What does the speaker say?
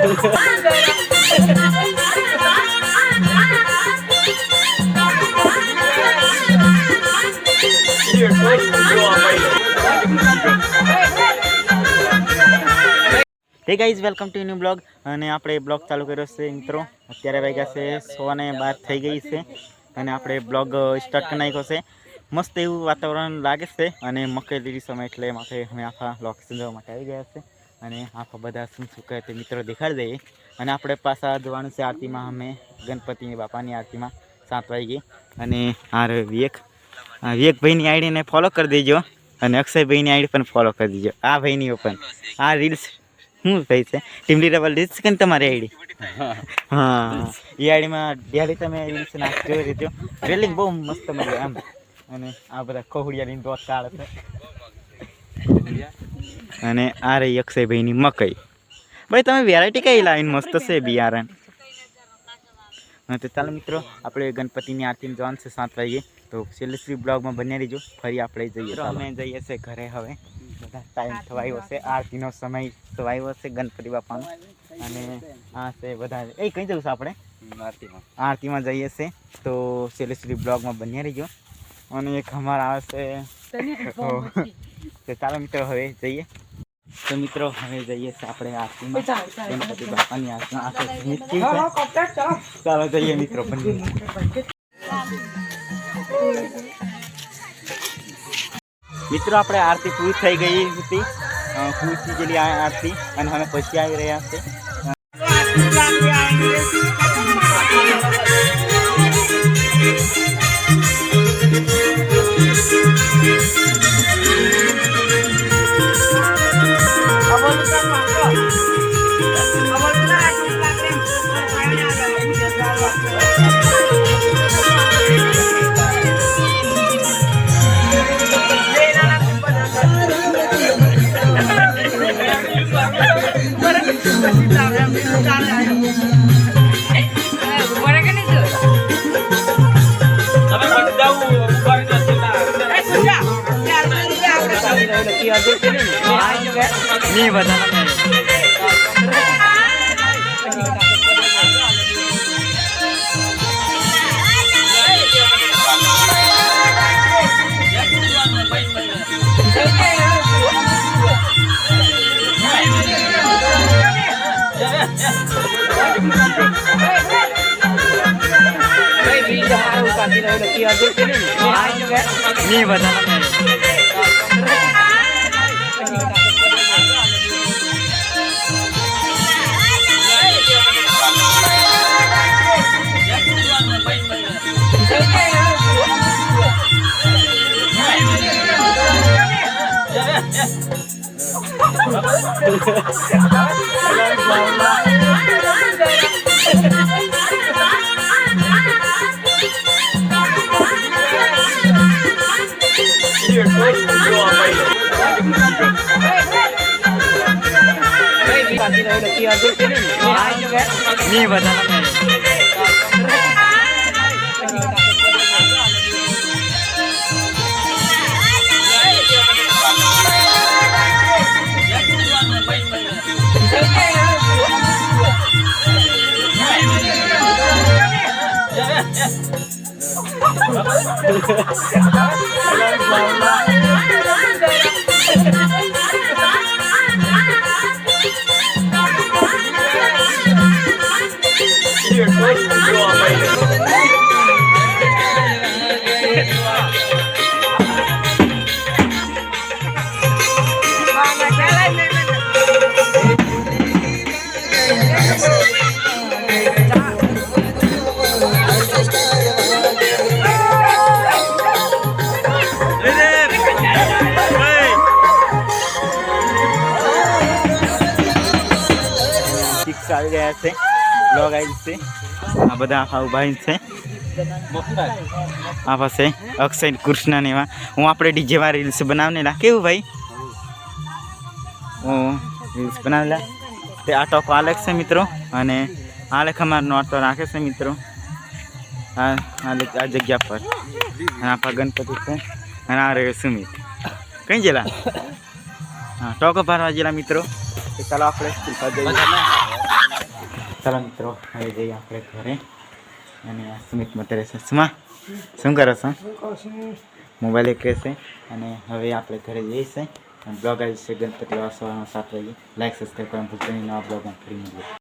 Hey guys welcome to new blog અને આપણે blog ચાલુ કર્યો છે મિત્રો। અત્યારે વાગ્યા છે 6:12 થઈ ગઈ છે અને આપણે બ્લોગ સ્ટાર્ટ કરી નાખ્યો છે। મસ્ત એવું વાતાવરણ લાગે છે અને મકઈ લીધી સમય એટલે માટે અમે આખા લોકેશન જવા માટે આવી ગયા છે અને આખા બધા શું શું કહે તે મિત્રો દેખાડી દઈએ। અને આપણે પાછા જવાનું છે આરતીમાં। અમે ગણપતિ બાપાની આરતીમાં 7 વાગે અને આ વિવેકભાઈની આઈડીને ફોલો કરી દેજો અને અક્ષયભાઈની આઈડી પણ ફોલો કરી દેજો। આ ભાઈની પણ આ રીલ્સ શું ભાઈ છે ટીમ લીડર રીલ્સ કે તમારી આઈડી? હા, એ આઈડીમાં ડેલી તમે રીલ્સ નાખ જોઈ રહેજો। રેલિંગ બહુ મસ્ત મળી આમ અને આ બધા કોહડિયાની દોસ્ત કાઢે છે અને આ રહી અક્ષયભાઈની મકઈ। ભાઈ તમે વેરાયટી કઈ લાવીને મસ્ત છે બિયારણ। હા તો ચાલો મિત્રો આપણે ગણપતિની આરતીમાં જવાનું છે 7 વાગે તો છેલ્લે સુધી બ્લોગમાં બન્યા રહીજો। ફરી આપણે જઈએ અમે જઈએ છીએ ઘરે હવે બધા ટાઈમ થવાયો છે આરતીનો સમય થવાયો છે ગણપતિ બાપાનો અને આ છે બધા એ કઈ જવું છે આપણે આરતીમાં જઈએ છીએ તો છેલ્લે સુધી બ્લોગમાં બન્યા રહીજો। અને એક અમારા આવે છે ચાલો મિત્રો હવે જઈએ। તો મિત્રો હવે જઈએ છીએ આપણે આરતીમાં ગણપતિ બાપાની આરતીમાં ચાલો જઈએ મિત્રો મિત્રો આપણે આરતી પૂરી થઈ ગઈ હતી પૂરી થઈ ગયેલી આરતી અને અમે પછી આવી રહ્યા છે। नहीं बताना नहीं बताना नहीं बताना આવી રહ્યા છે બ્લોગ આવી છે આ બધા આખા ઉભા છે આ પાસે અક્ષય કૃષ્ણ ને એવા હું આપણે ડીજે માં રીલ્સ બનાવનેલા કેવું ભાઈ હું રીલ્સ બનાવેલા તે આ ટોકો આલેખ છે મિત્રો અને આલેખ અમાર નોટ તો રાખે છે મિત્રો આ જગ્યા પર અને આ ગણપતિ છે અને આ રહ્યો સુમિત કઈ જેલા હા ટોકો ભરવા જેલા મિત્રો ચાલો આપણે જઈએ। ચાલો મિત્રો હવે જઈએ આપણે ઘરે અને આ સુમિત મતરે છે સુમા શું કરો છો મોબાઈલ એક છે અને હવે આપણે ઘરે જઈશે બ્લોગ આવી છે ગણપતિ વાસવાનો 7 વાગે લાઈક સબસ્ક્રાઈબ કરવાનું ભૂલતા નહીં નવા બ્લોગમાં ફરી મળીએ